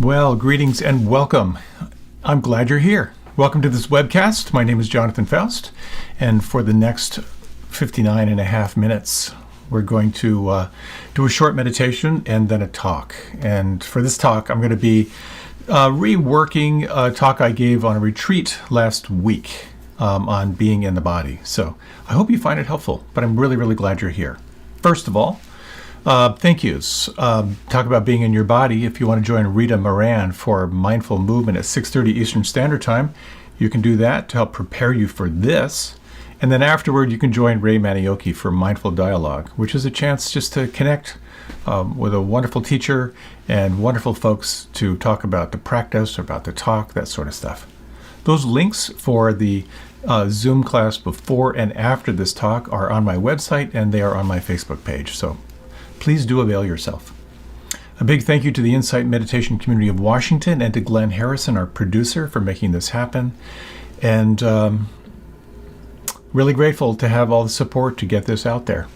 Well, greetings and welcome. I'm glad you're here. Welcome to this webcast. My name is Jonathan Foust, and for the next 59 and a half minutes, we're going to do a short meditation and then a talk. And for this talk, I'm going to be reworking a talk I gave on a retreat last week on being in the body. So I hope you find it helpful, but I'm really, really glad you're here. First of all, thank yous. Talk about being in your body. If you want to join Rita Moran for mindful movement at 6:30 Eastern Standard Time, you can do that to help prepare you for this. And then afterward, you can join Ray Manioki for Mindful Dialogue, which is a chance just to connect with a wonderful teacher and wonderful folks to talk about the practice, or about the talk, that sort of stuff. Those links for the Zoom class before and after this talk are on my website, and they are on my Facebook page. So please do avail yourself. A big thank you to the Insight Meditation Community of Washington and to Glenn Harrison, our producer, for making this happen. And really grateful to have all the support to get this out there.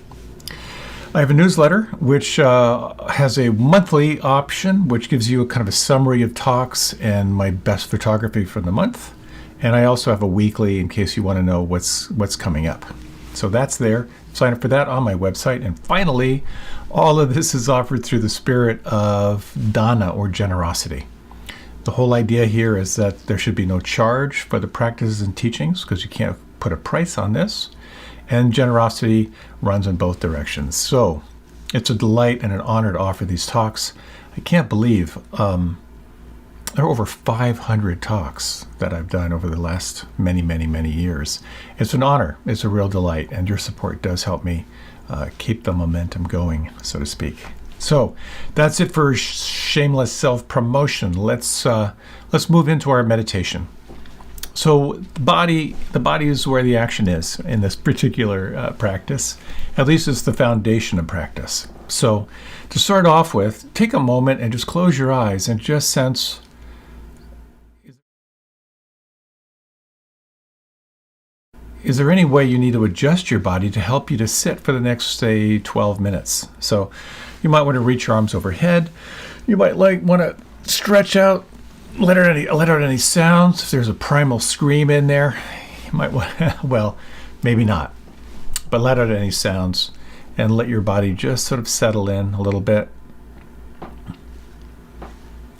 I have a newsletter which has a monthly option, which gives you a kind of a summary of talks and my best photography for the month. And I also have a weekly in case you want to know what's coming up. So that's there. Sign up for that on my website. And finally, all of this is offered through the spirit of dana, or generosity. The whole idea here is that there should be no charge for the practices and teachings, because you can't put a price on this. And generosity runs in both directions. So it's a delight and an honor to offer these talks. I can't believe there are over 500 talks that I've done over the last many, many, many years. It's an honor. It's a real delight. And your support does help me keep the momentum going, so to speak. So that's it for shameless self-promotion. Let's move into our meditation. So the body is where the action is in this particular practice. At least it's the foundation of practice. So to start off with, take a moment and just close your eyes and just sense, is there any way you need to adjust your body to help you to sit for the next, say, 12 minutes? So you might want to reach your arms overhead. You might want to stretch out, let out any sounds. If there's a primal scream in there, you might want, well, maybe not, but let out any sounds and let your body just sort of settle in a little bit,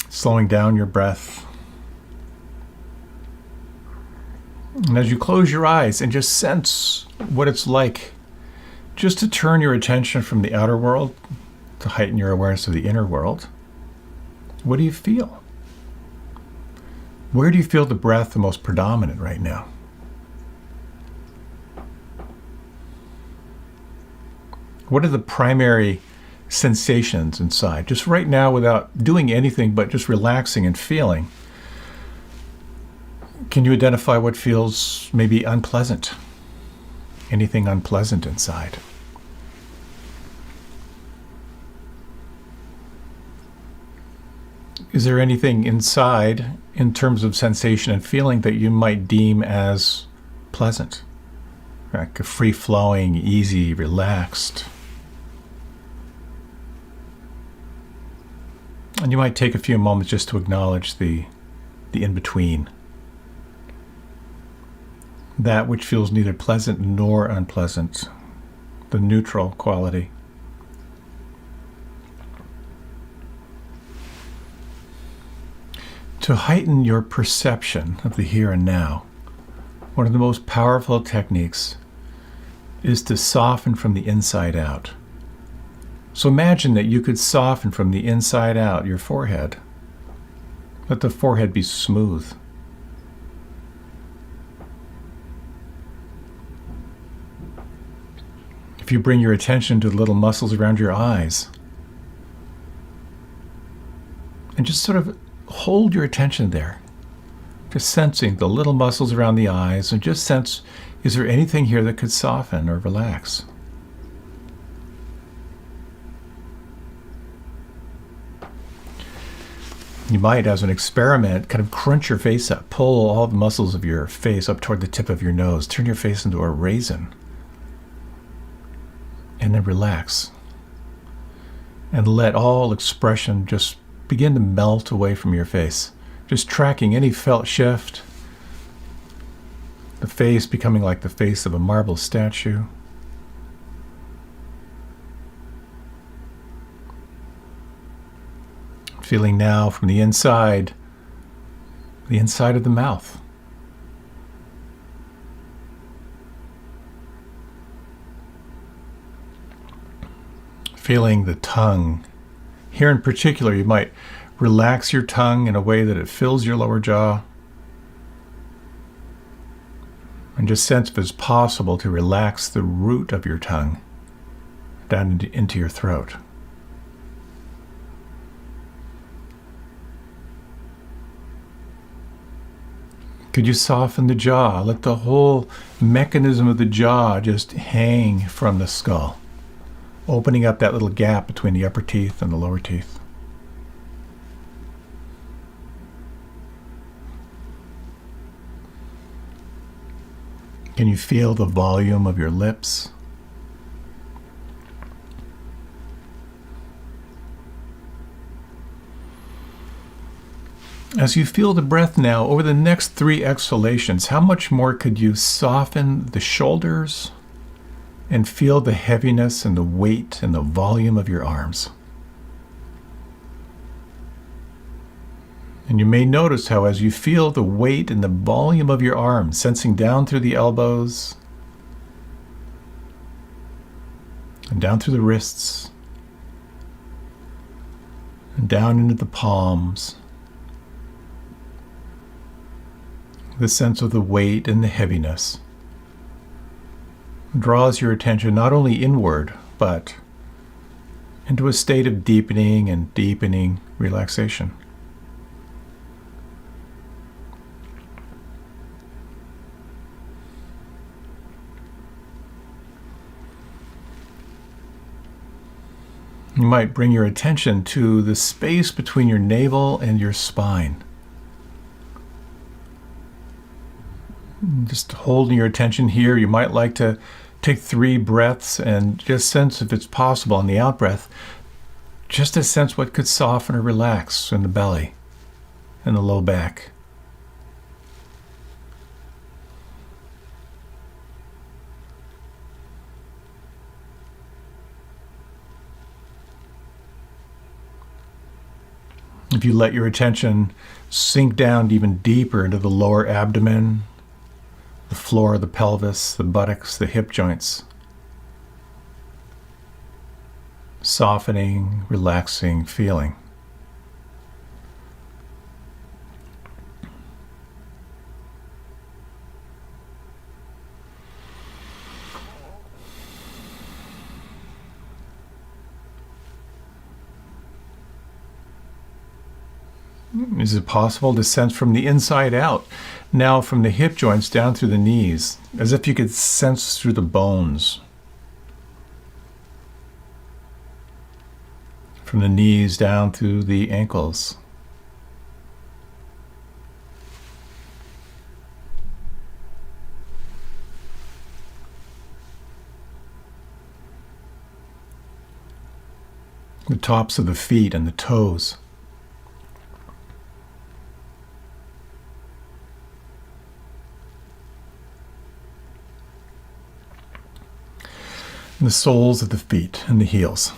slowing down your breath. And as you close your eyes and just sense what it's like just to turn your attention from the outer world to heighten your awareness of the inner world, what do you feel? Where do you feel the breath the most predominant right now? What are the primary sensations inside? Just right now, without doing anything but just relaxing and feeling, can you identify what feels maybe unpleasant? Anything unpleasant inside? Is there anything inside in terms of sensation and feeling that you might deem as pleasant? Like a free-flowing, easy, relaxed. And you might take a few moments just to acknowledge the in-between. That which feels neither pleasant nor unpleasant, the neutral quality. To heighten your perception of the here and now, one of the most powerful techniques is to soften from the inside out. So imagine that you could soften from the inside out your forehead. Let the forehead be smooth. If you bring your attention to the little muscles around your eyes, and just sort of hold your attention there, just sensing the little muscles around the eyes, and just sense, is there anything here that could soften or relax? You might, as an experiment, kind of crunch your face up, pull all the muscles of your face up toward the tip of your nose, turn your face into a raisin, and then relax. And let all expression just begin to melt away from your face, just tracking any felt shift, the face becoming like the face of a marble statue. Feeling now from the inside of the mouth. Feeling the tongue. Here in particular, you might relax your tongue in a way that it fills your lower jaw. And just sense if it's possible to relax the root of your tongue down into your throat. Could you soften the jaw? Let the whole mechanism of the jaw just hang from the skull, opening up that little gap between the upper teeth and the lower teeth. Can you feel the volume of your lips? As you feel the breath now, over the next 3 exhalations, how much more could you soften the shoulders and feel the heaviness and the weight and the volume of your arms? And you may notice how as you feel the weight and the volume of your arms, sensing down through the elbows and down through the wrists and down into the palms, the sense of the weight and the heaviness draws your attention not only inward, but into a state of deepening and deepening relaxation. You might bring your attention to the space between your navel and your spine. Just holding your attention here, you might like to take 3 breaths and just sense if it's possible on the out breath, just to sense what could soften or relax in the belly and the low back. If you let your attention sink down even deeper into the lower abdomen, the floor of the pelvis, the buttocks, the hip joints, softening, relaxing, feeling. Is it possible to sense from the inside out, now from the hip joints down through the knees, as if you could sense through the bones? From the knees down through the ankles. The tops of the feet and the toes. The soles of the feet and the heels.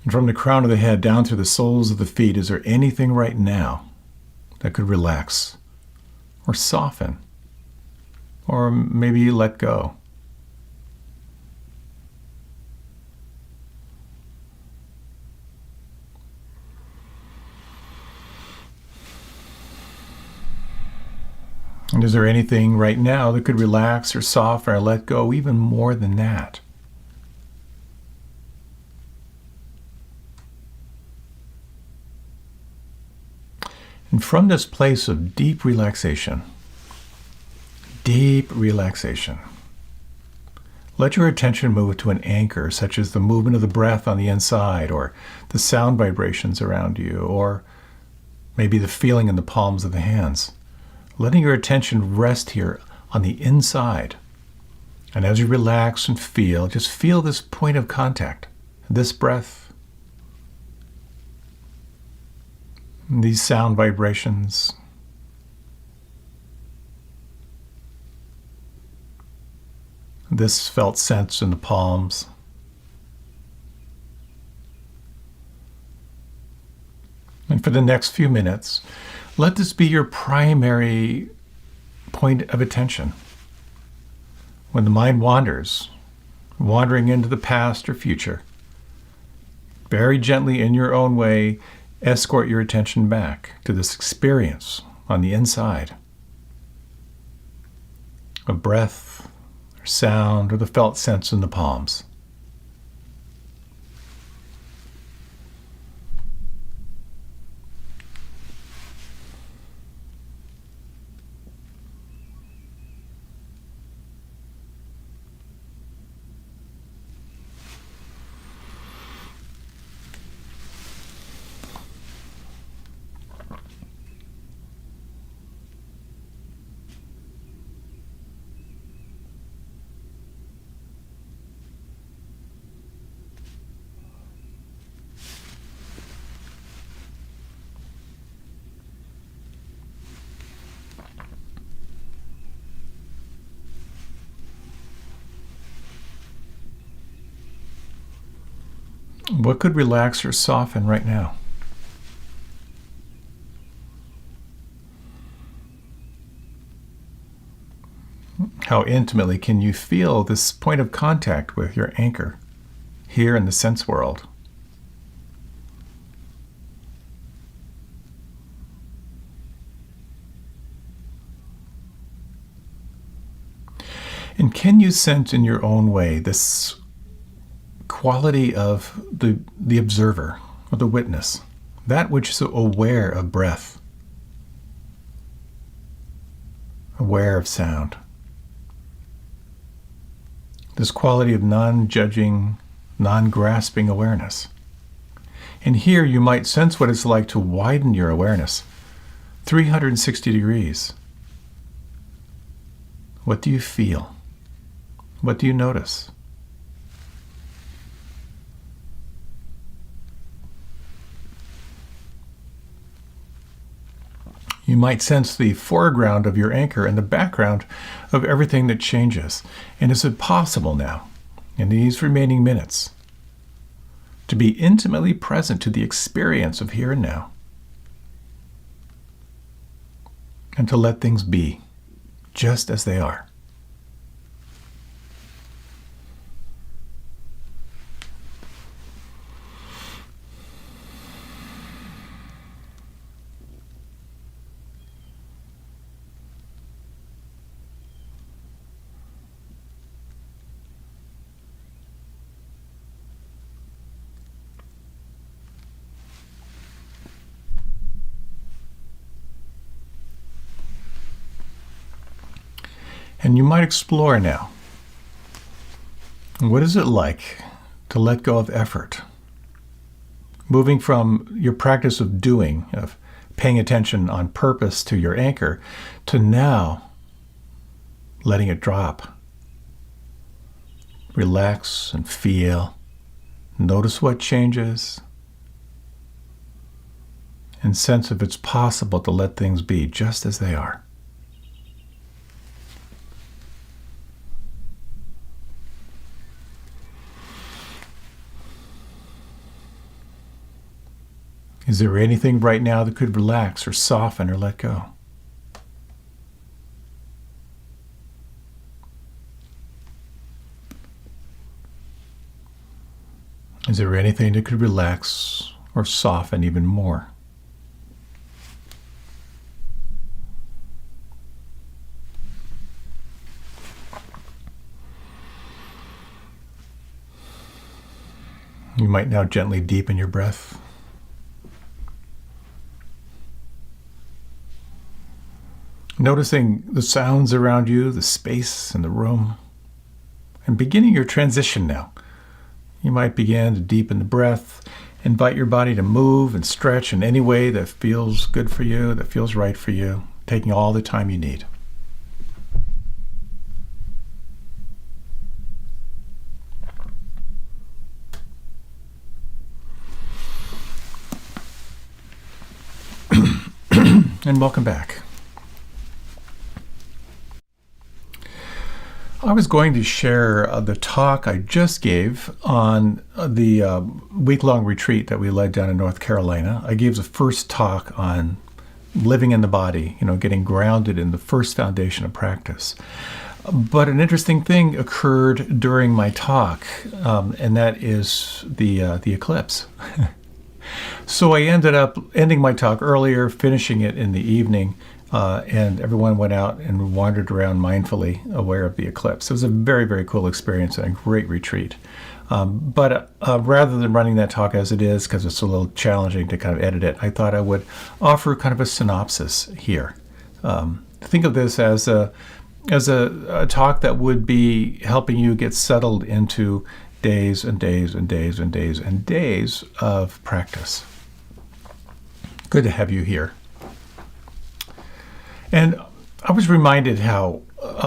And from the crown of the head down through the soles of the feet, is there anything right now that could relax or soften or maybe let go? And is there anything right now that could relax or soften or let go even more than that? And from this place of deep relaxation, let your attention move to an anchor, such as the movement of the breath on the inside, or the sound vibrations around you, or maybe the feeling in the palms of the hands. Letting your attention rest here on the inside And as you relax and feel, just feel this point of contact, this breath, these sound vibrations. This felt sense in the palms. And for the next few minutes, let this be your primary point of attention. When the mind wanders, wandering into the past or future, very gently in your own way, escort your attention back to this experience on the inside of breath or sound or the felt sense in the palms. What could relax or soften right now? How intimately can you feel this point of contact with your anchor here in the sense world? And can you sense in your own way this quality of the observer or the witness, that which is aware of breath, aware of sound? This quality of non-judging, non-grasping awareness. And here you might sense what it's like to widen your awareness 360 degrees. What do you feel? What do you notice? You might sense the foreground of your anchor and the background of everything that changes. And is it possible now, in these remaining minutes, to be intimately present to the experience of here and now? And to let things be just as they are. And you might explore now. What is it like to let go of effort? Moving from your practice of doing, of paying attention on purpose to your anchor, to now letting it drop. Relax and feel. Notice what changes. And sense if it's possible to let things be just as they are. Is there anything right now that could relax or soften or let go? Is there anything that could relax or soften even more? You might now gently deepen your breath. Noticing the sounds around you, the space in the room, and beginning your transition now. You might begin to deepen the breath, invite your body to move and stretch in any way that feels good for you, that feels right for you, taking all the time you need. and welcome back. I was going to share the talk I just gave on the week-long retreat that we led down in North Carolina. I gave the first talk on living in the body, getting grounded in the first foundation of practice. But an interesting thing occurred during my talk, and that is the eclipse. So I ended up ending my talk earlier, finishing it in the evening, and everyone went out and wandered around mindfully aware of the eclipse. It was a very, very cool experience and a great retreat. But rather than running that talk as it is, because it's a little challenging to kind of edit it, I thought I would offer kind of a synopsis here. Think of this as a talk that would be helping you get settled into days and days and days and days and days of practice. Good to have you here. And I was reminded how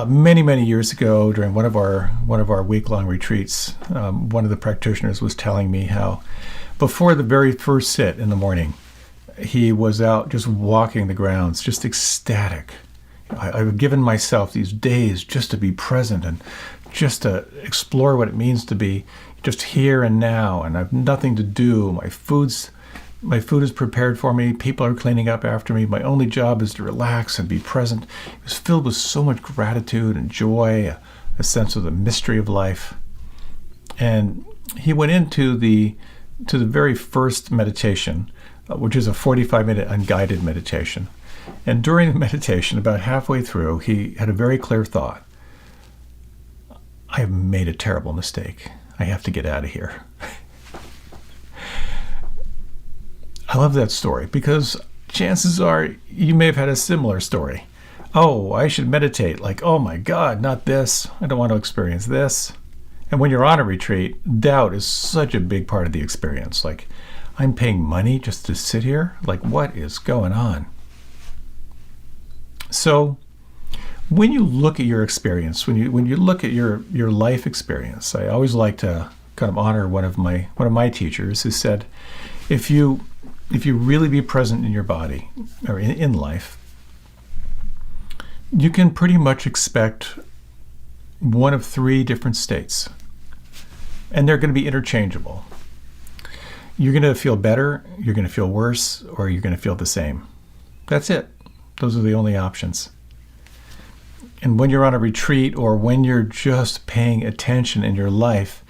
many, many years ago during one of our week-long retreats, one of the practitioners was telling me how before the very first sit in the morning, he was out just walking the grounds, just ecstatic. I've given myself these days just to be present and just to explore what it means to be just here and now, and I've nothing to do. My food is prepared for me. People are cleaning up after me. My only job is to relax and be present. It was filled with so much gratitude and joy, a sense of the mystery of life. And he went into the very first meditation, which is a 45-minute unguided meditation. And during the meditation, about halfway through, he had a very clear thought. I have made a terrible mistake. I have to get out of here. I love that story because chances are you may have had a similar story. Oh, I should meditate. Like, oh my God, not this. I don't want to experience this. And when you're on a retreat, doubt is such a big part of the experience. Like, I'm paying money just to sit here? Like, what is going on? So when you look at your experience, when you look at your life experience, I always like to kind of honor one of my teachers who said, if you really be present in your body or in life, you can pretty much expect one of three different states, and they're going to be interchangeable. You're going to feel better, you're going to feel worse, or you're going to feel the same. That's it. Those are the only options. And when you're on a retreat or when you're just paying attention in your life,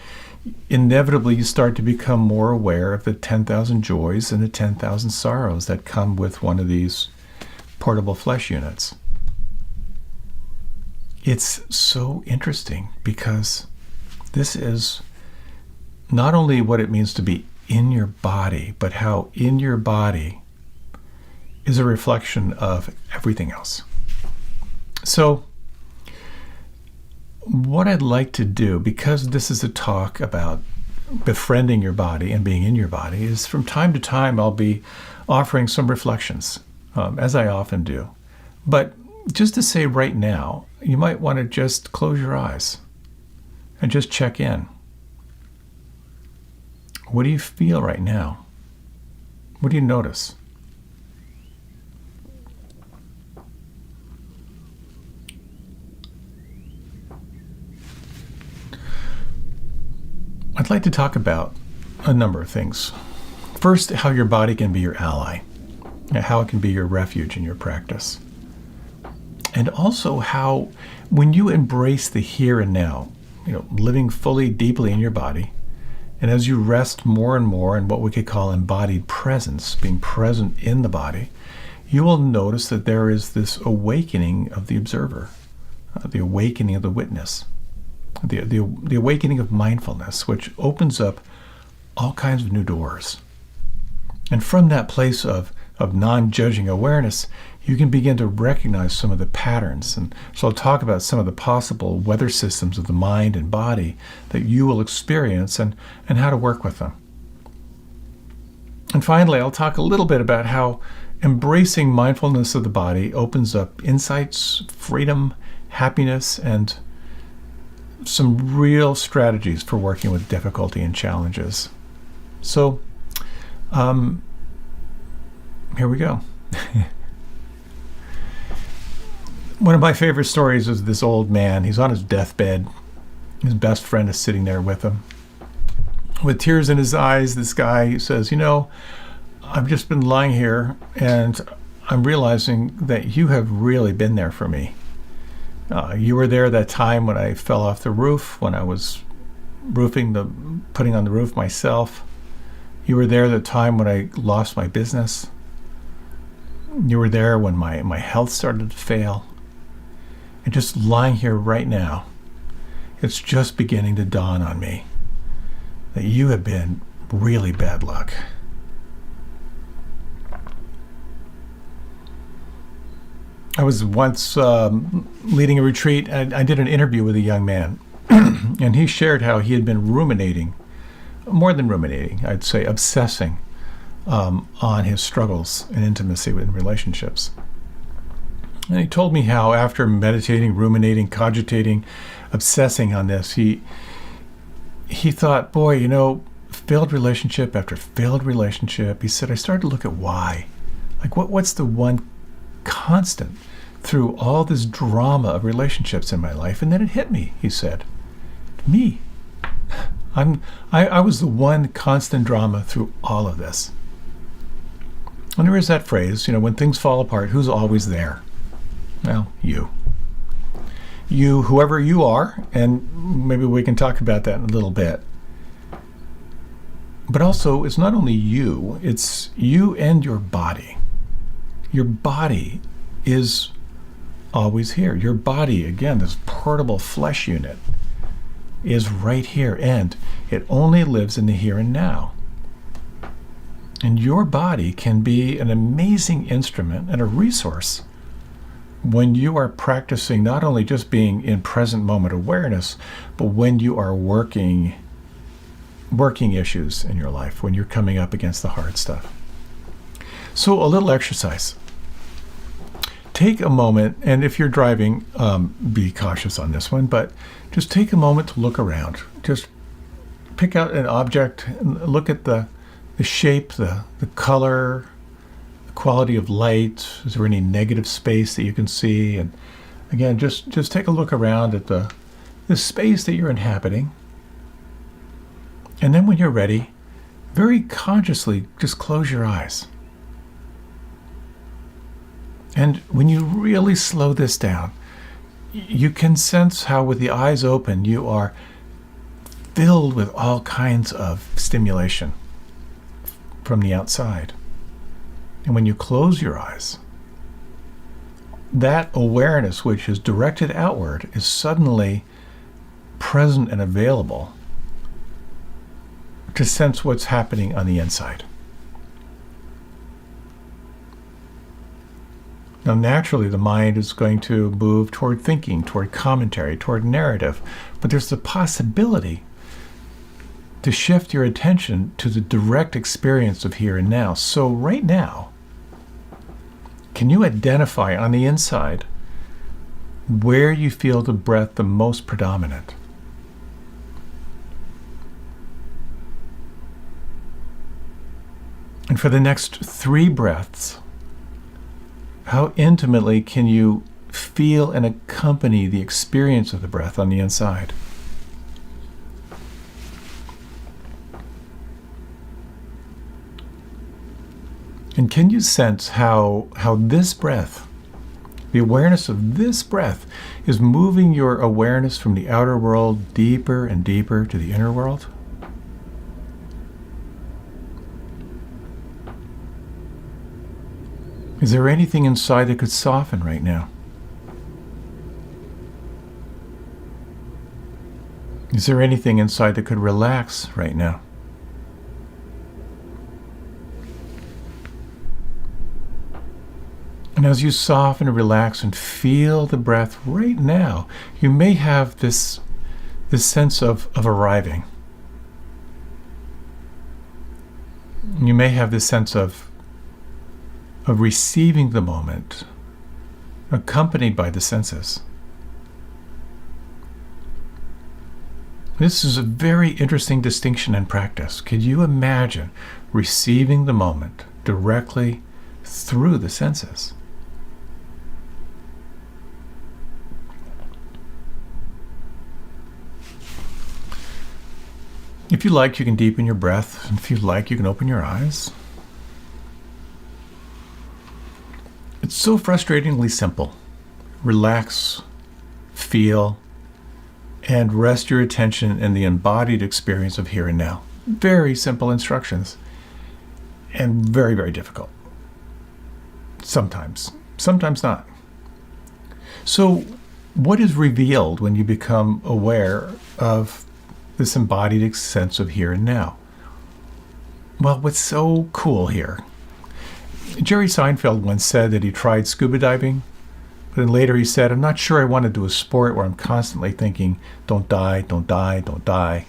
inevitably you start to become more aware of the 10,000 joys and the 10,000 sorrows that come with one of these portable flesh units. It's so interesting because this is not only what it means to be in your body, but how in your body is a reflection of everything else. So what I'd like to do, because this is a talk about befriending your body and being in your body, is from time to time I'll be offering some reflections, as I often do. But just to say right now, you might want to just close your eyes and just check in. What do you feel right now? What do you notice? I'd like to talk about a number of things. First, how your body can be your ally, how it can be your refuge in your practice. And also how, when you embrace the here and now, living fully, deeply in your body, and as you rest more and more in what we could call embodied presence, being present in the body, you will notice that there is this awakening of the observer, the awakening of the witness, the awakening of mindfulness, which opens up all kinds of new doors. And from that place of non-judging awareness, you can begin to recognize some of the patterns. And so I'll talk about some of the possible weather systems of the mind and body that you will experience and how to work with them. And finally, I'll talk a little bit about how embracing mindfulness of the body opens up insights, freedom, happiness, and some real strategies for working with difficulty and challenges. So, here we go. One of my favorite stories is this old man. He's on his deathbed. His best friend is sitting there with him. With tears in his eyes, this guy says, I've just been lying here and I'm realizing that you have really been there for me. You were there that time when I fell off the roof, when I was putting on the roof myself. You were there the time when I lost my business. You were there when my health started to fail. And just lying here right now, it's just beginning to dawn on me that you have been really bad luck. I was once leading a retreat, and I did an interview with a young man, and he shared how he had been ruminating, more than ruminating, I'd say obsessing on his struggles and intimacy with relationships. And he told me how after meditating, ruminating, cogitating, obsessing on this, he thought, boy, failed relationship after failed relationship. He said, I started to look at why. Like, what's the one constant through all this drama of relationships in my life? And then it hit me, he said. Me. I was the one constant drama through all of this. And there is that phrase, when things fall apart, who's always there? Well, you. You, whoever you are, and maybe we can talk about that in a little bit. But also, it's not only you, it's you and your body. Your body is always here. Your body, again, this portable flesh unit, is right here, and it only lives in the here and now. And your body can be an amazing instrument and a resource when you are practicing not only just being in present moment awareness, but when you are working issues in your life, when you're coming up against the hard stuff. So a little exercise. Take a moment, and if you're driving, be cautious on this one, but just take a moment to look around. Just pick out an object and look at the shape, the color, the quality of light. Is there any negative space that you can see? And again, just take a look around at the space that you're inhabiting. And then when you're ready, very consciously just close your eyes. And when you really slow this down, you can sense how with the eyes open, you are filled with all kinds of stimulation from the outside. And when you close your eyes, that awareness which is directed outward is suddenly present and available to sense what's happening on the inside. Now, naturally, the mind is going to move toward thinking, toward commentary, toward narrative, but there's the possibility to shift your attention to the direct experience of here and now. So right now, can you identify on the inside where you feel the breath the most predominant? And for the next 3 breaths, how intimately can you feel and accompany the experience of the breath on the inside? And can you sense how this breath, the awareness of this breath, is moving your awareness from the outer world deeper and deeper to the inner world? Is there anything inside that could soften right now? Is there anything inside that could relax right now? And as you soften and relax and feel the breath right now, you may have this sense of arriving. You may have this sense of receiving the moment, accompanied by the senses. This is a very interesting distinction in practice. Could you imagine receiving the moment directly through the senses? If you like, you can deepen your breath. And if you like, you can open your eyes. It's so frustratingly simple. Relax, feel, and rest your attention in the embodied experience of here and now. Very simple instructions, and very, very difficult. Sometimes not. So, what is revealed when you become aware of this embodied sense of here and now? Well, what's so cool here? Jerry Seinfeld once said that he tried scuba diving, but then later he said, I'm not sure I want to do a sport where I'm constantly thinking, don't die, don't die, don't die.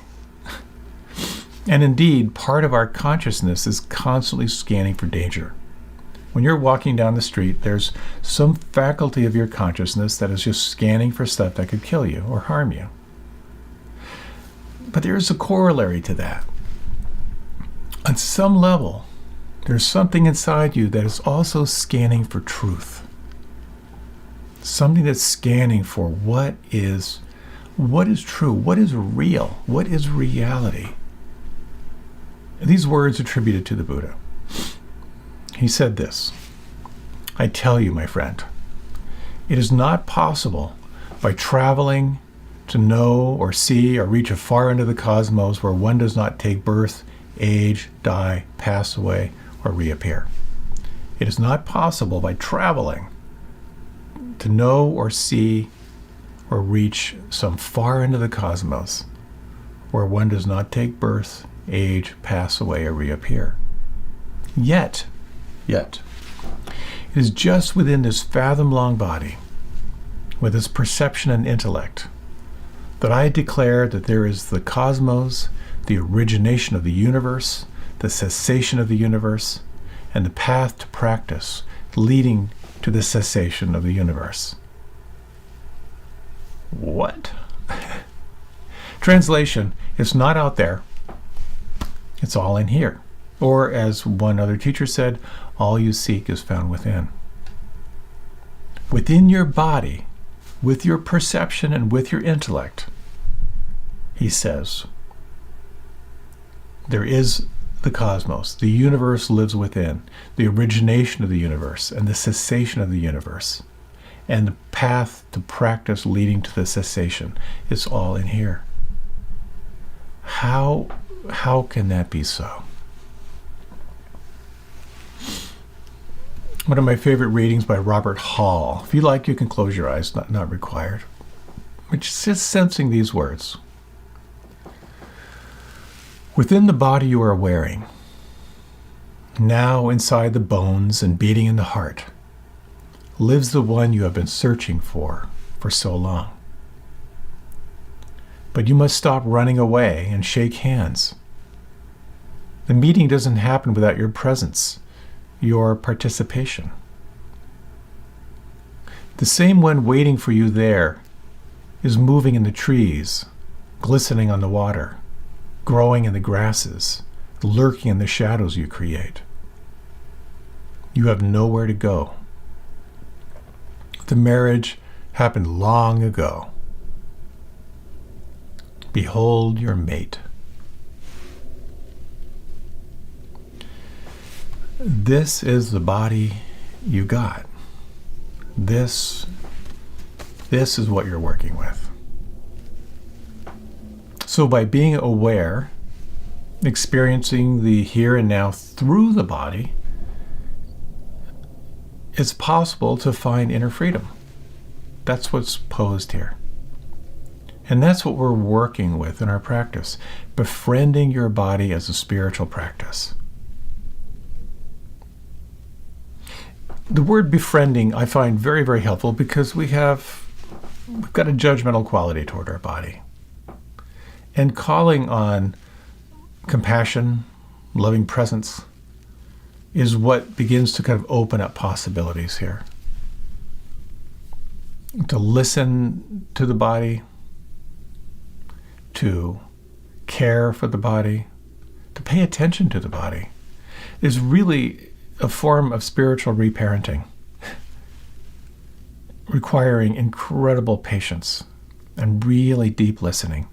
And indeed, part of our consciousness is constantly scanning for danger. When you're walking down the street, there's some faculty of your consciousness that is just scanning for stuff that could kill you or harm you. But there's a corollary to that. On some level, there's something inside you that is also scanning for truth. Something that's scanning for what is true, what is real, what is reality. These words attributed to the Buddha. He said this, I tell you, my friend, it is not possible by traveling to know or see or reach a far end of the cosmos where one does not take birth, age, die, pass away, or reappear. It is not possible by traveling to know or see or reach some far end of the cosmos where one does not take birth, age, pass away, or reappear. Yet, it is just within this fathom-long body, with its perception and intellect, that I declare that there is the cosmos, the origination of the universe, the cessation of the universe, and the path to practice leading to the cessation of the universe. What? Translation, it's not out there. It's all in here. Or, as one other teacher said, all you seek is found within. Within your body, with your perception and with your intellect, he says, there is the cosmos. The universe lives within. The origination of the universe and the cessation of the universe. And the path to practice leading to the cessation is all in here. How can that be so? One of my favorite readings by Robert Hall. If you like, you can close your eyes, not required. Which is just sensing these words. Within the body you are wearing, now inside the bones and beating in the heart, lives the one you have been searching for so long. But you must stop running away and shake hands. The meeting doesn't happen without your presence, your participation. The same one waiting for you there is moving in the trees, glistening on the water, growing in the grasses, lurking in the shadows you create. You have nowhere to go. The marriage happened long ago. Behold your mate. This is the body you got. This is what you're working with. So by being aware, experiencing the here and now through the body, it's possible to find inner freedom. That's what's posed here. And that's what we're working with in our practice, befriending your body as a spiritual practice. The word befriending I find very, very helpful because we've got a judgmental quality toward our body. And calling on compassion, loving presence, is what begins to kind of open up possibilities here. To listen to the body, to care for the body, to pay attention to the body, is really a form of spiritual reparenting, requiring incredible patience and really deep listening.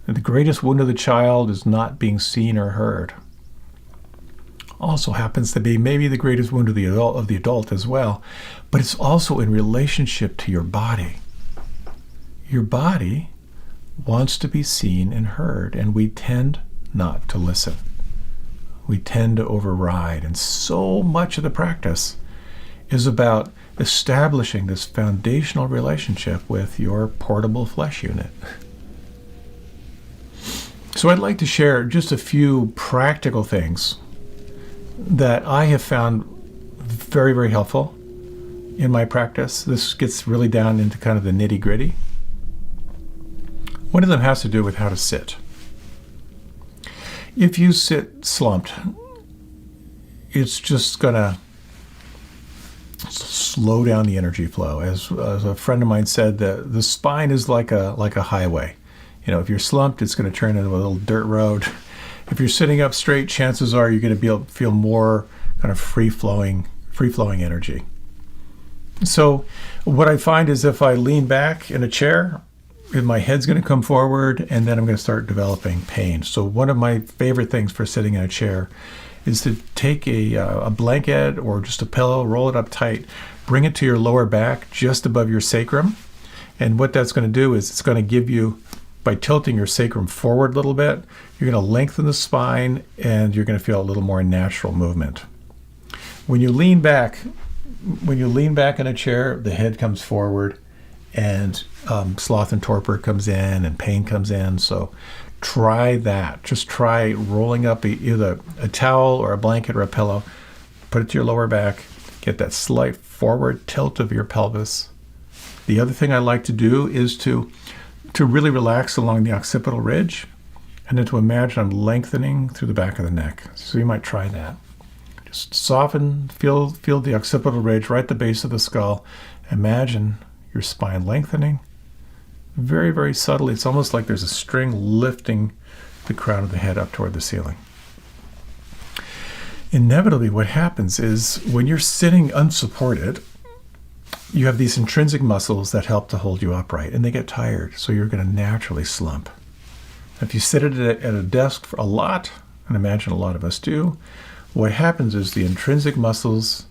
And the greatest wound of the child is not being seen or heard. Also happens to be maybe the greatest wound of the adult as well, but it's also in relationship to your body. Your body wants to be seen and heard, and we tend not to listen. We tend to override, and so much of the practice is about establishing this foundational relationship with your portable flesh unit. So I'd like to share just a few practical things that I have found very, very helpful in my practice. This gets really down into kind of the nitty-gritty. One of them has to do with how to sit. If you sit slumped, it's just going to slow down the energy flow. As a friend of mine said, the spine is like a highway. If you're slumped, it's going to turn into a little dirt road. If you're sitting up straight, chances are you're going to be able to feel more kind of free-flowing energy. So what I find is if I lean back in a chair, my head's going to come forward, and then I'm going to start developing pain. So one of my favorite things for sitting in a chair is to take a blanket or just a pillow, roll it up tight, bring it to your lower back just above your sacrum. And what that's going to do is it's going to give you, by tilting your sacrum forward a little bit, you're going to lengthen the spine and you're going to feel a little more natural movement. When you lean back in a chair, the head comes forward and sloth and torpor comes in and pain comes in. So try that. Just try rolling up either a towel or a blanket or a pillow, put it to your lower back, get that slight forward tilt of your pelvis. The other thing I like to do is to really relax along the occipital ridge, and then to imagine I'm lengthening through the back of the neck. So you might try that. Just soften, feel the occipital ridge right at the base of the skull. Imagine your spine lengthening very, very subtly. It's almost like there's a string lifting the crown of the head up toward the ceiling. Inevitably, what happens is when you're sitting unsupported, you have these intrinsic muscles that help to hold you upright, and they get tired, so you're going to naturally slump. If you sit at a desk for a lot, and imagine a lot of us do, what happens is the intrinsic muscles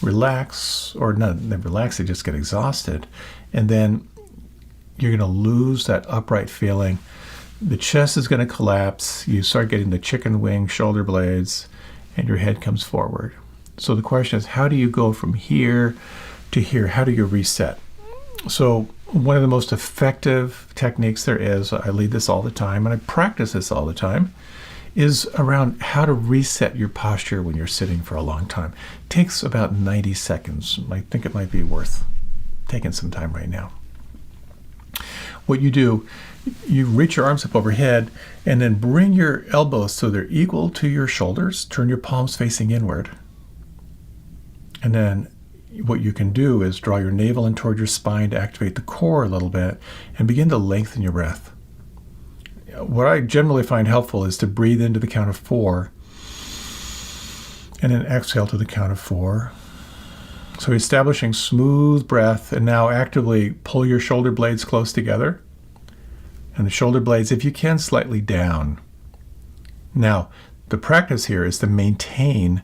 relax, or not, they relax, they just get exhausted, and then you're going to lose that upright feeling. The chest is going to collapse, you start getting the chicken wing shoulder blades, and your head comes forward. So the question is, how do you go from here to here? How do you reset? So one of the most effective techniques there is, I lead this all the time, and I practice this all the time, is around how to reset your posture when you're sitting for a long time. It takes about 90 seconds. I think it might be worth taking some time right now. What you do, you reach your arms up overhead and then bring your elbows so they're equal to your shoulders. Turn your palms facing inward. And then what you can do is draw your navel in toward your spine to activate the core a little bit and begin to lengthen your breath. What I generally find helpful is to breathe into the count of 4 and then exhale to the count of 4. So establishing smooth breath, and now actively pull your shoulder blades close together and the shoulder blades, if you can, slightly down. Now, the practice here is to maintain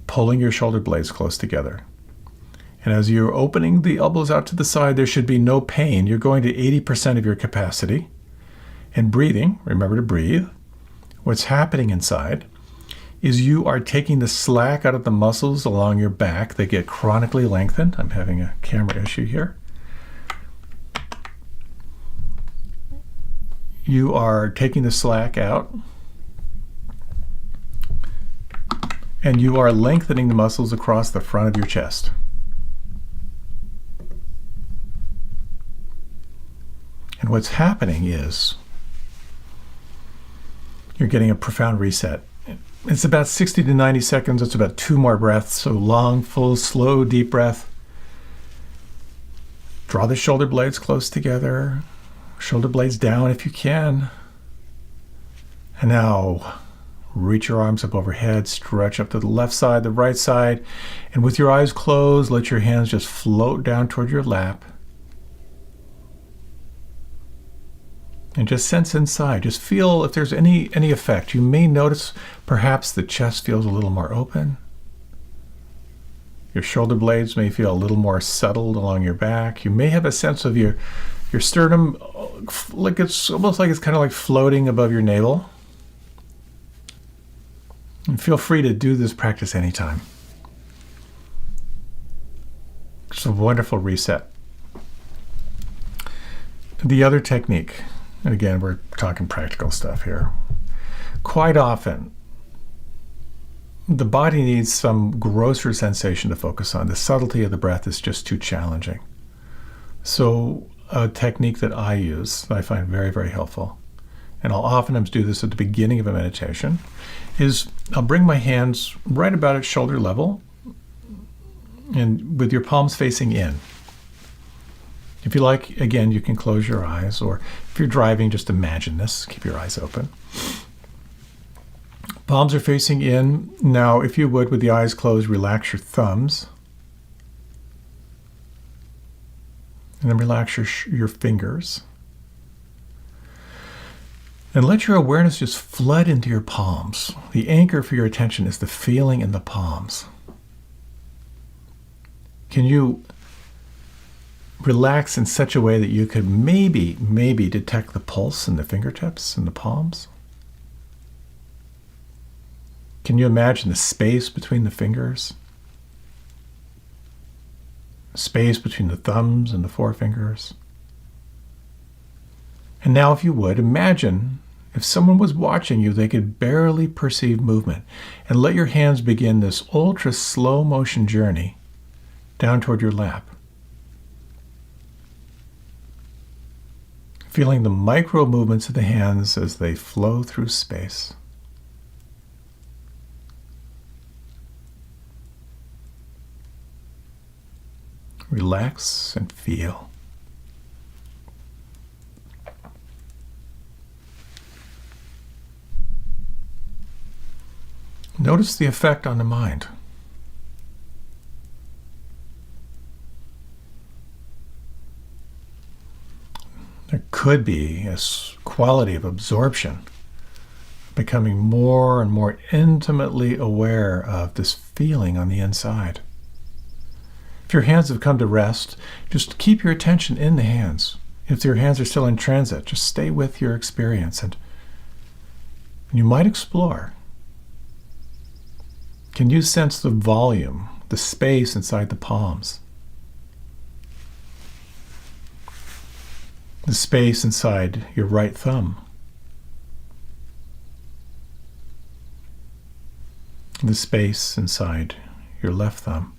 pulling your shoulder blades close together. And as you're opening the elbows out to the side, there should be no pain. You're going to 80% of your capacity. And breathing, remember to breathe. What's happening inside is you are taking the slack out of the muscles along your back. They get chronically lengthened. I'm having a camera issue here. You are taking the slack out, and you are lengthening the muscles across the front of your chest. And what's happening is you're getting a profound reset. It's about 60 to 90 seconds. It's about 2 more breaths. So long, full, slow, deep breath. Draw the shoulder blades close together. Shoulder blades down if you can. And now reach your arms up overhead, stretch up to the left side, the right side, and with your eyes closed, let your hands just float down toward your lap. And just sense inside. Just feel if there's any effect. You may notice perhaps the chest feels a little more open. Your shoulder blades may feel a little more settled along your back. You may have a sense of your sternum, like it's almost like it's kind of like floating above your navel. And feel free to do this practice anytime. It's a wonderful reset. The other technique, and again, we're talking practical stuff here. Quite often, the body needs some grosser sensation to focus on. The subtlety of the breath is just too challenging. So a technique that I use, that I find very, very helpful, and I'll oftentimes do this at the beginning of a meditation, is I'll bring my hands right about at shoulder level and with your palms facing in. If you like, again, you can close your eyes, or if you're driving, just imagine this. Keep your eyes open. Palms are facing in. Now, if you would, with the eyes closed, relax your thumbs. And then relax your fingers. And let your awareness just flood into your palms. The anchor for your attention is the feeling in the palms. Can you relax in such a way that you could maybe detect the pulse in the fingertips and the palms? Can you imagine the space between the fingers? Space between the thumbs and the forefingers? And now, if you would, imagine if someone was watching you, they could barely perceive movement. And let your hands begin this ultra slow motion journey down toward your lap. Feeling the micro movements of the hands as they flow through space. Relax and feel. Notice the effect on the mind. There could be a quality of absorption, becoming more and more intimately aware of this feeling on the inside. If your hands have come to rest, just keep your attention in the hands. If your hands are still in transit, just stay with your experience, and you might explore. Can you sense the volume, the space inside the palms? The space inside your right thumb. The space inside your left thumb.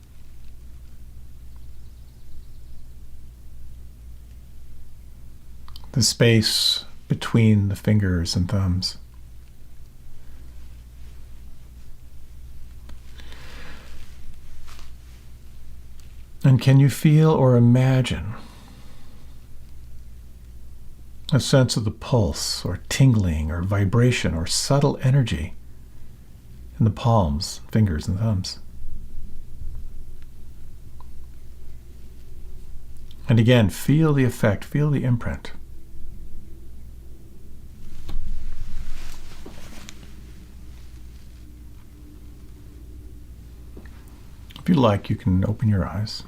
The space between the fingers and thumbs. And can you feel or imagine a sense of the pulse or tingling or vibration or subtle energy in the palms, fingers, and thumbs? And again, feel the effect, feel the imprint. If you like, you can open your eyes.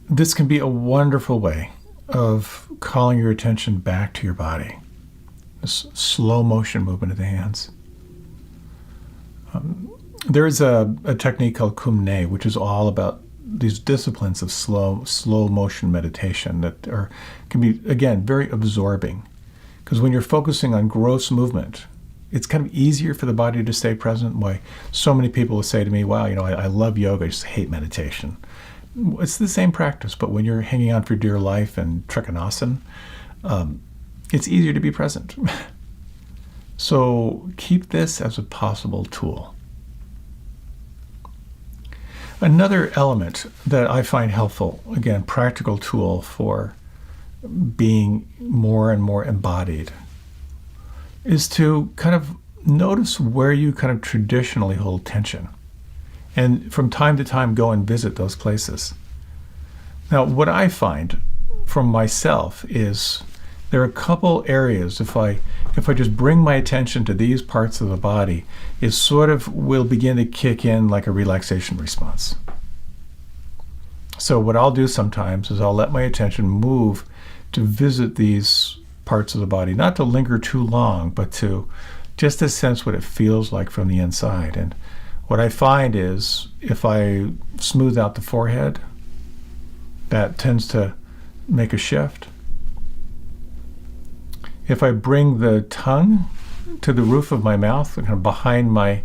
This can be a wonderful way of calling your attention back to your body. This slow motion movement of the hands. There is a technique called kumne, which is all about these disciplines of slow motion meditation that can be, again, very absorbing. Because when you're focusing on gross movement, it's kind of easier for the body to stay present. Why so many people will say to me, wow, I love yoga, I just hate meditation. It's the same practice, but when you're hanging on for dear life and trikonasana, it's easier to be present. So keep this as a possible tool. Another element that I find helpful, again, practical tool for being more and more embodied, is to kind of notice where you kind of traditionally hold tension. And from time to time, go and visit those places. Now, what I find from myself is there are a couple areas, if I just bring my attention to these parts of the body, it sort of will begin to kick in like a relaxation response. So what I'll do sometimes is I'll let my attention move to visit these parts of the body, not to linger too long, but to just to sense what it feels like from the inside. And what I find is if I smooth out the forehead, that tends to make a shift. If I bring the tongue to the roof of my mouth, kind of behind my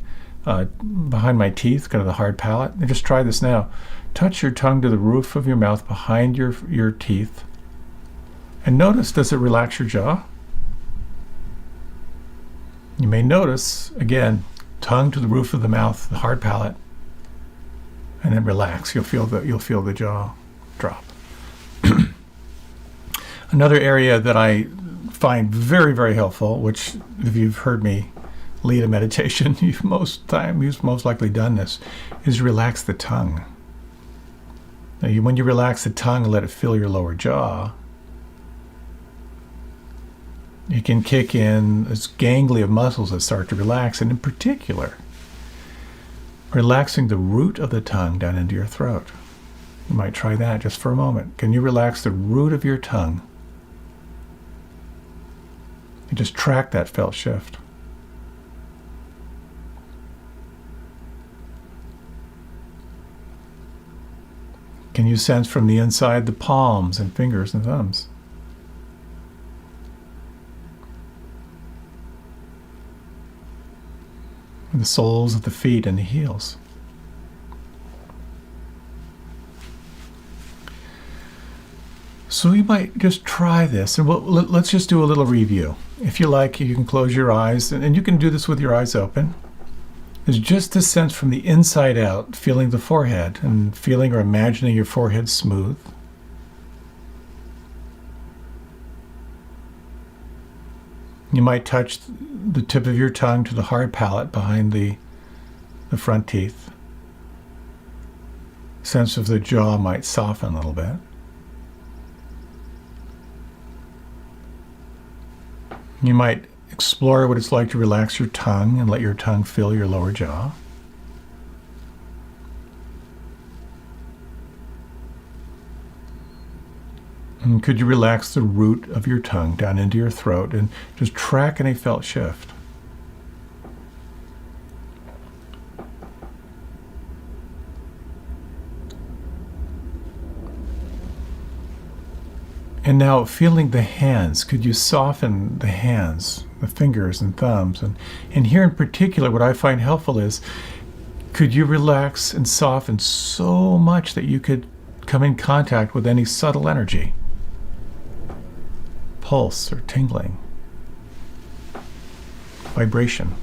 teeth, kind of the hard palate, and just try this now. Touch your tongue to the roof of your mouth behind your teeth. And notice, does it relax your jaw? You may notice, again, tongue to the roof of the mouth, the hard palate, and then relax. You'll feel the jaw drop. Another area that I find very, very helpful, which if you've heard me lead a meditation, you've most likely done this, is relax the tongue. Now, when you relax the tongue and let it fill your lower jaw, you can kick in this gangly of muscles that start to relax, and in particular, relaxing the root of the tongue down into your throat. You might try that just for a moment. Can you relax the root of your tongue? And just track that felt shift. Can you sense from the inside the palms and fingers and thumbs? And the soles of the feet and the heels. So you might just try this, and let's just do a little review. If you like, you can close your eyes, and you can do this with your eyes open. It's just a sense from the inside out, feeling the forehead and feeling or imagining your forehead smooth. You might touch the tip of your tongue to the hard palate behind the front teeth. Sense of the jaw might soften a little bit. You might explore what it's like to relax your tongue and let your tongue fill your lower jaw. And could you relax the root of your tongue down into your throat and just track any felt shift? And now feeling the hands, could you soften the hands, the fingers and thumbs? And here in particular, what I find helpful is, could you relax and soften so much that you could come in contact with any subtle energy? Pulse or tingling, vibration.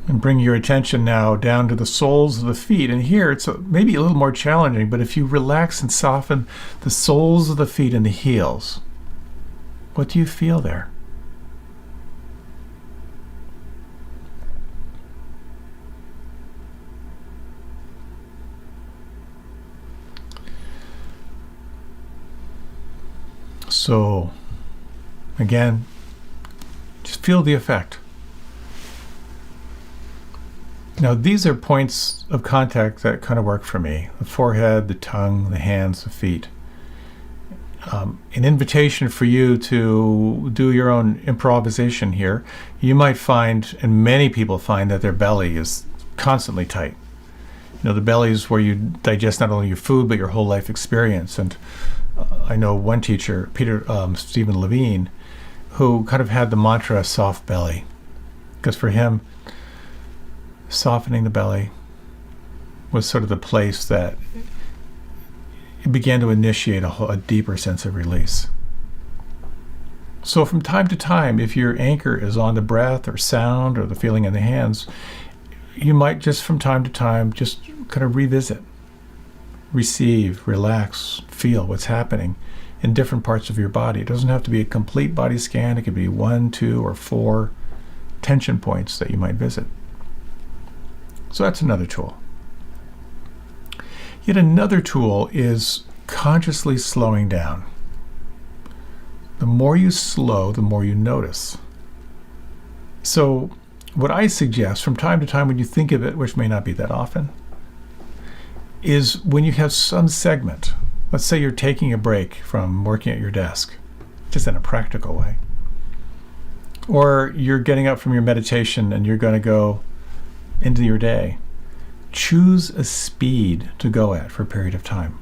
And bring your attention now down to the soles of the feet. And here it's maybe a little more challenging, but if you relax and soften the soles of the feet and the heels, what do you feel there? So, again, just feel the effect. Now, these are points of contact that kind of work for me. The forehead, the tongue, the hands, the feet. An invitation for you to do your own improvisation here. You might find, and many people find, that their belly is constantly tight. You know, the belly is where you digest not only your food, but your whole life experience. And I know one teacher, Stephen Levine, who kind of had the mantra soft belly. Because for him, softening the belly was sort of the place that it began to initiate a deeper sense of release. So from time to time, if your anchor is on the breath or sound or the feeling in the hands, you might just from time to time just kind of revisit, receive, relax, feel what's happening in different parts of your body. It doesn't have to be a complete body scan. It could be 1, 2, or 4 tension points that you might visit. So that's another tool. Yet another tool is consciously slowing down. The more you slow, the more you notice. So what I suggest from time to time when you think of it, which may not be that often, is when you have some segment, let's say you're taking a break from working at your desk, just in a practical way, or you're getting up from your meditation and you're going to go into your day, choose a speed to go at for a period of time.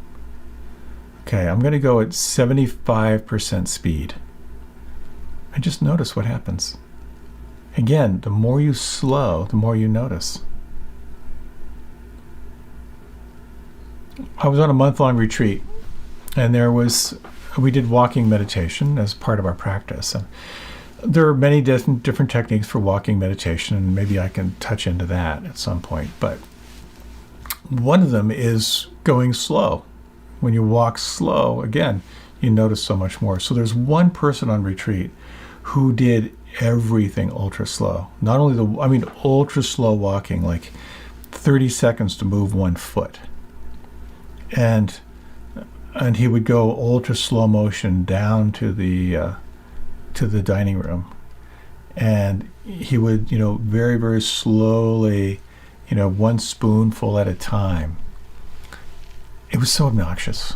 Okay, I'm going to go at 75% speed. And just notice what happens. Again, the more you slow, the more you notice. I was on a month-long retreat, and we did walking meditation as part of our practice. And there are many different techniques for walking meditation, and maybe I can touch into that at some point. But one of them is going slow. When you walk slow, again, you notice so much more. So there's one person on retreat who did everything ultra slow. Not only ultra slow walking, like 30 seconds to move one foot. And he would go ultra slow motion down to the dining room. And he would, very, very slowly, one spoonful at a time. It was so obnoxious.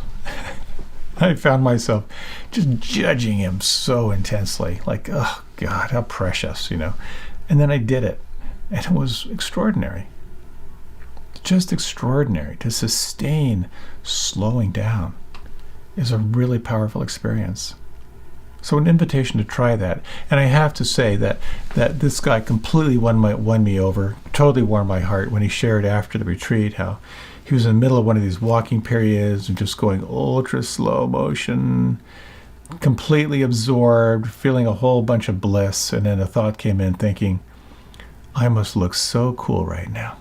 I found myself just judging him so intensely, like, oh God, how precious, And then I did it, and it was extraordinary. Just extraordinary. To sustain slowing down is a really powerful experience. So an invitation to try that. And I have to say that this guy completely won me over, totally warmed my heart when he shared after the retreat how he was in the middle of one of these walking periods and just going ultra slow motion, completely absorbed, feeling a whole bunch of bliss. And then a thought came in thinking, I must look so cool right now.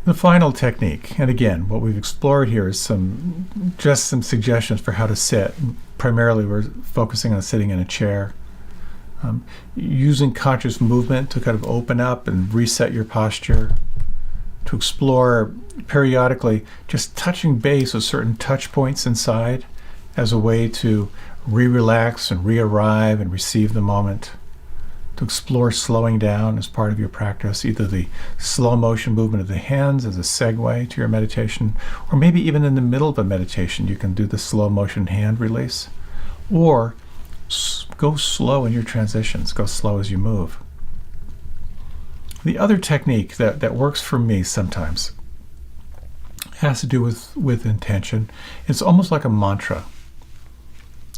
The final technique, and again, what we've explored here is some suggestions for how to sit. Primarily, we're focusing on sitting in a chair. Using conscious movement to kind of open up and reset your posture, to explore periodically just touching base with certain touch points inside as a way to re-relax and re-arrive and receive the moment, to explore slowing down as part of your practice, either the slow motion movement of the hands as a segue to your meditation, or maybe even in the middle of a meditation you can do the slow motion hand release, or go slow in your transitions. Go slow as you move. The other technique that works for me sometimes has to do with intention. It's almost like a mantra.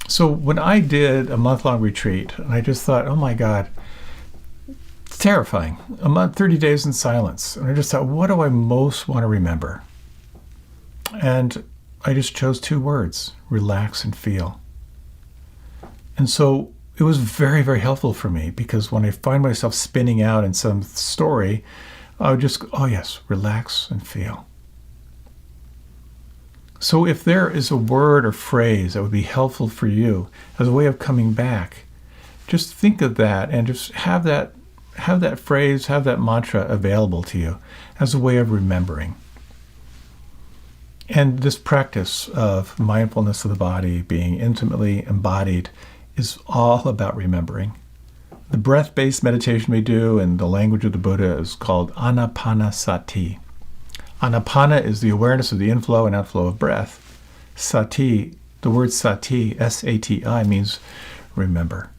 So when I did a month-long retreat, and I just thought, oh my God, it's terrifying. A month, 30 days in silence. And I just thought, what do I most want to remember? And I just chose 2 words, relax and feel. And so it was very, very helpful for me, because when I find myself spinning out in some story, I would just go, oh yes, relax and feel. So if there is a word or phrase that would be helpful for you as a way of coming back, just think of that and just have that phrase, have that mantra available to you as a way of remembering. And this practice of mindfulness of the body, being intimately embodied, is all about remembering. The breath-based meditation we do in the language of the Buddha is called anapanasati. Anapana is the awareness of the inflow and outflow of breath. Sati, the word sati, S-A-T-I, means remember.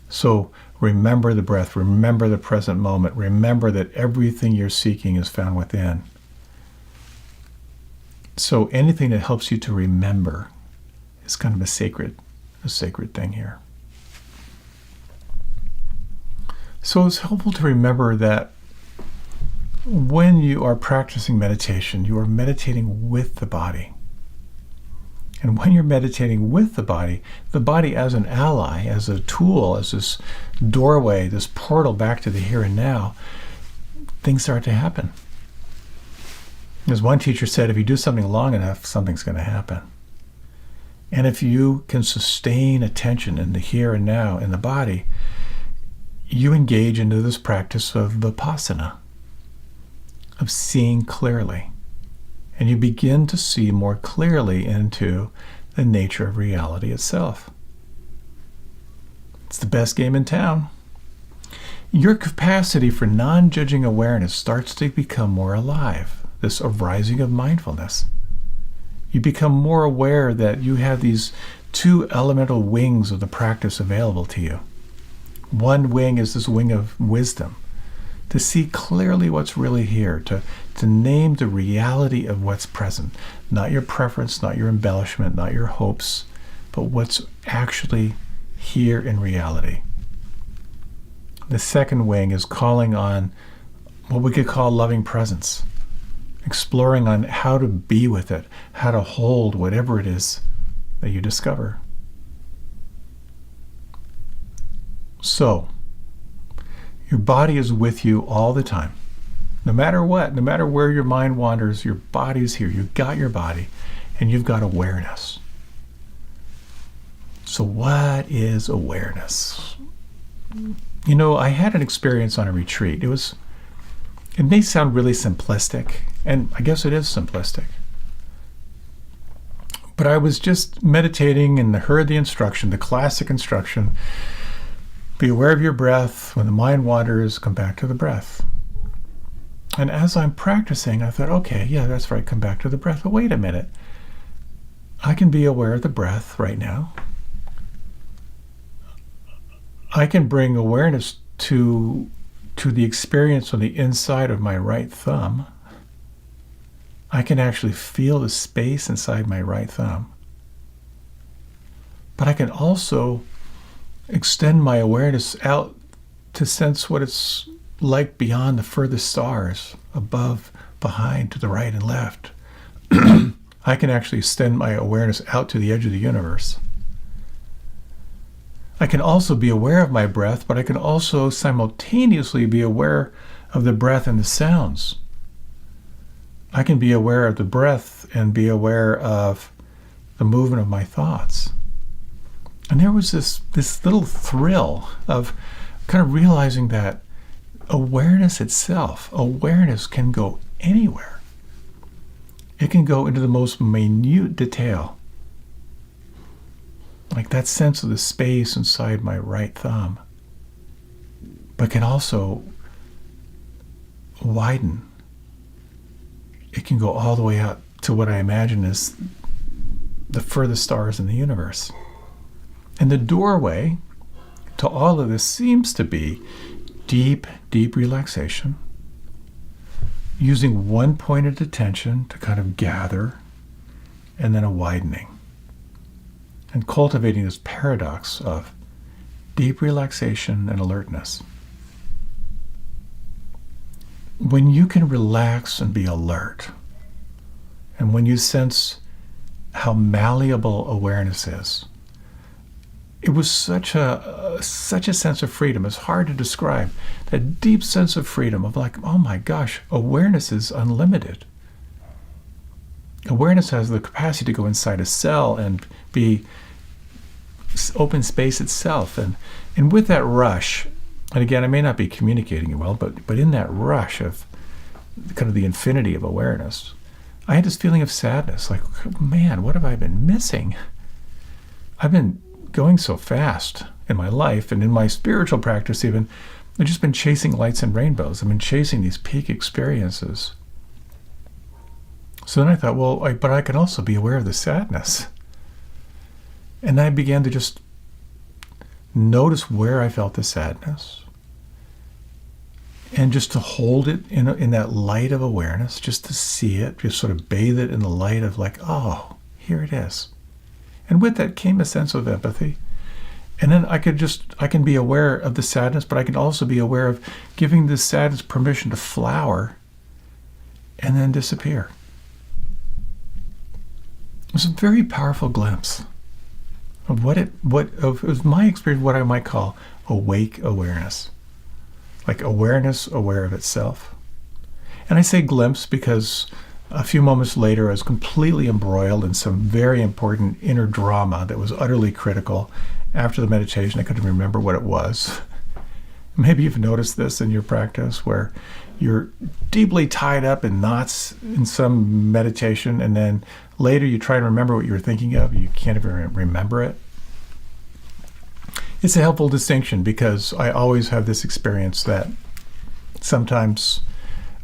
So remember the breath, remember the present moment, remember that everything you're seeking is found within. So anything that helps you to remember is kind of a sacred thing here. So it's helpful to remember that when you are practicing meditation, you are meditating with the body. And when you're meditating with the body as an ally, as a tool, as this doorway, this portal back to the here and now, things start to happen. As one teacher said, if you do something long enough, something's going to happen. And if you can sustain attention in the here and now in the body, you engage into this practice of vipassana, of seeing clearly. And you begin to see more clearly into the nature of reality itself. It's the best game in town. Your capacity for non-judging awareness starts to become more alive, this arising of mindfulness. You become more aware that you have these two elemental wings of the practice available to you. One wing is this wing of wisdom, to see clearly what's really here, to name the reality of what's present, not your preference, not your embellishment, not your hopes, but what's actually here in reality. The second wing is calling on what we could call loving presence, exploring on how to be with it, how to hold whatever it is that you discover. So, your body is with you all the time. No matter what, no matter where your mind wanders, your body's here. You've got your body, and you've got awareness. So what is awareness? You know, I had an experience on a retreat. It may sound really simplistic, and I guess it is simplistic. But I was just meditating and heard the instruction, the classic instruction, be aware of your breath. When the mind wanders, come back to the breath. And as I'm practicing, I thought, okay, yeah, that's right, come back to the breath. But wait a minute. I can be aware of the breath right now. I can bring awareness to the experience on the inside of my right thumb. I can actually feel the space inside my right thumb. But I can also extend my awareness out to sense what it's like beyond the furthest stars, above, behind, to the right and left. I can actually extend my awareness out to the edge of the universe. I can also be aware of my breath, but I can also simultaneously be aware of the breath and the sounds. I can be aware of the breath and be aware of the movement of my thoughts. And there was this little thrill of kind of realizing that awareness itself, awareness can go anywhere. It can go into the most minute detail. Like that sense of the space inside my right thumb, but can also widen. It can go all the way out to what I imagine is the furthest stars in the universe. And the doorway to all of this seems to be deep, deep relaxation, using one pointed attention to kind of gather, and then a widening. And cultivating this paradox of deep relaxation and alertness. When you can relax and be alert, and when you sense how malleable awareness is, it was such a sense of freedom. It's hard to describe. That deep sense of freedom of like, oh my gosh, awareness is unlimited. Awareness has the capacity to go inside a cell and be open space itself. And with that rush, and again, I may not be communicating it well, but in that rush of kind of the infinity of awareness, I had this feeling of sadness, like, man, what have I been missing? I've been going so fast in my life and in my spiritual practice even. I've just been chasing lights and rainbows. I've been chasing these peak experiences. So then I thought, well, but I can also be aware of the sadness. And I began to just notice where I felt the sadness. And just to hold it in that light of awareness, just to see it, just sort of bathe it in the light of like, oh, here it is. And with that came a sense of empathy. And then I can be aware of the sadness, but I can also be aware of giving this sadness permission to flower and then disappear. It was a very powerful glimpse of it was my experience, what I might call awake awareness. Like awareness aware of itself. And I say glimpse because A few moments later, I was completely embroiled in some very important inner drama that was utterly critical. After the meditation, I couldn't remember what it was. Maybe you've noticed this in your practice where you're deeply tied up in knots in some meditation, and then later you try to remember what you were thinking of. You can't even remember it. It's a helpful distinction because I always have this experience that sometimes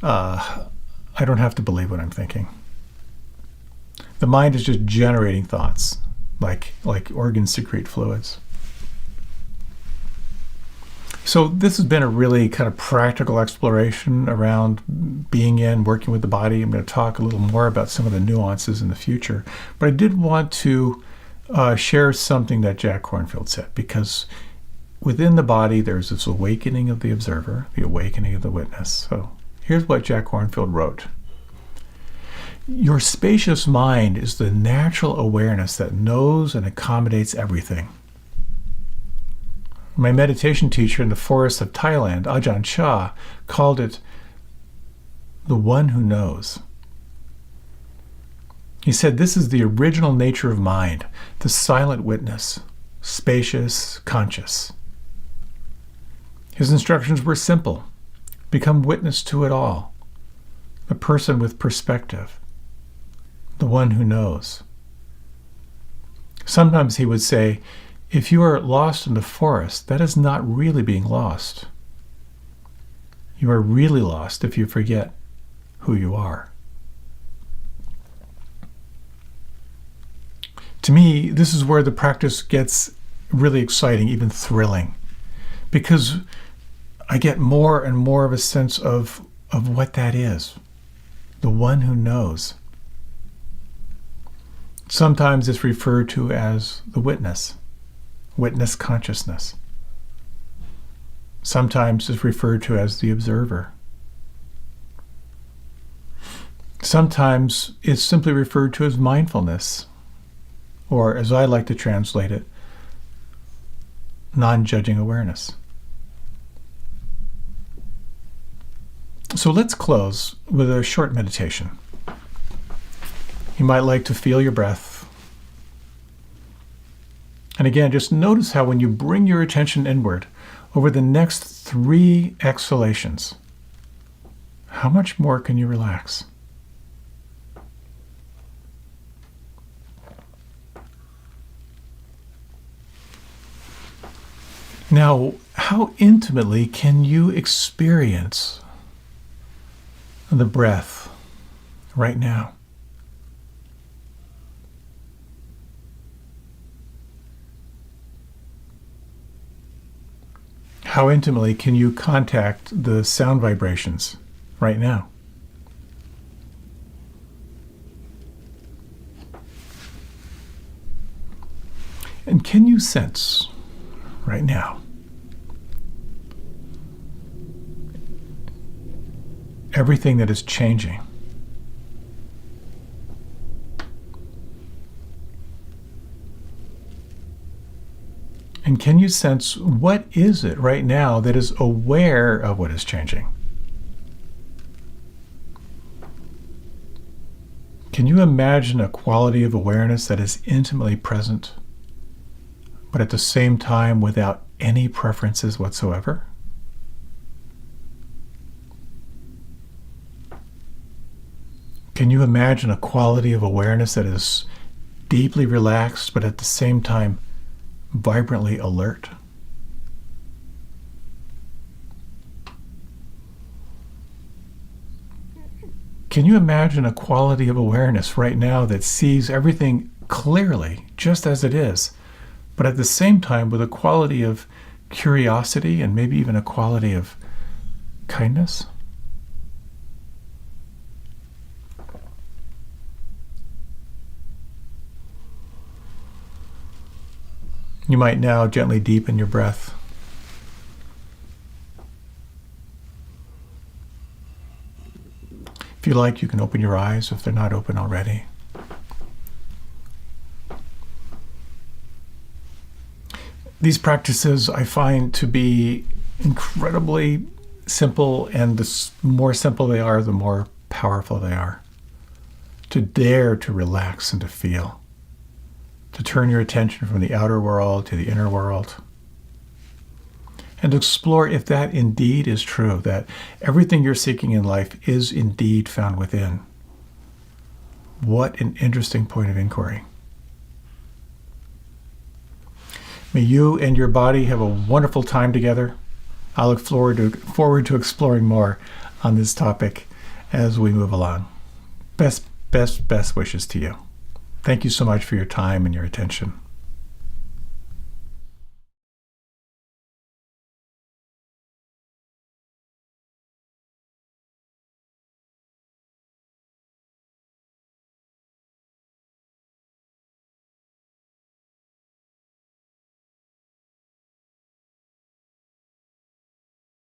I don't have to believe what I'm thinking. The mind is just generating thoughts like organs secrete fluids. So this has been a really kind of practical exploration around being in, working with the body. I'm going to talk a little more about some of the nuances in the future. But I did want to share something that Jack Kornfield said, because within the body there's this awakening of the observer, the awakening of the witness. So here's what Jack Kornfield wrote. Your spacious mind is the natural awareness that knows and accommodates everything. My meditation teacher in the forests of Thailand, Ajahn Chah, called it the one who knows. He said this is the original nature of mind, the silent witness, spacious, conscious. His instructions were simple. Become witness to it all. The person with perspective. The one who knows. Sometimes he would say, if you are lost in the forest, that is not really being lost. You are really lost if you forget who you are. To me, this is where the practice gets really exciting, even thrilling, because I get more and more of a sense of what that is, the one who knows. Sometimes it's referred to as the witness consciousness. Sometimes it's referred to as the observer. Sometimes it's simply referred to as mindfulness, or as I like to translate it, non-judging awareness. So let's close with a short meditation. You might like to feel your breath. And again, just notice how when you bring your attention inward over the next 3 exhalations, how much more can you relax? Now, how intimately can you experience the breath right now? How intimately can you contact the sound vibrations right now? And can you sense right now everything that is changing? And can you sense what is it right now that is aware of what is changing? Can you imagine a quality of awareness that is intimately present, but at the same time without any preferences whatsoever? Can you imagine a quality of awareness that is deeply relaxed, but at the same time vibrantly alert? Can you imagine a quality of awareness right now that sees everything clearly, just as it is, but at the same time with a quality of curiosity and maybe even a quality of kindness? You might now gently deepen your breath. If you like, you can open your eyes if they're not open already. These practices I find to be incredibly simple, and the more simple they are, the more powerful they are. to dare to relax and to feel, to turn your attention from the outer world to the inner world, and to explore if that indeed is true, that everything you're seeking in life is indeed found within. What an interesting point of inquiry. May you and your body have a wonderful time together. I look forward to exploring more on this topic as we move along. Best wishes to you. Thank you so much for your time and your attention.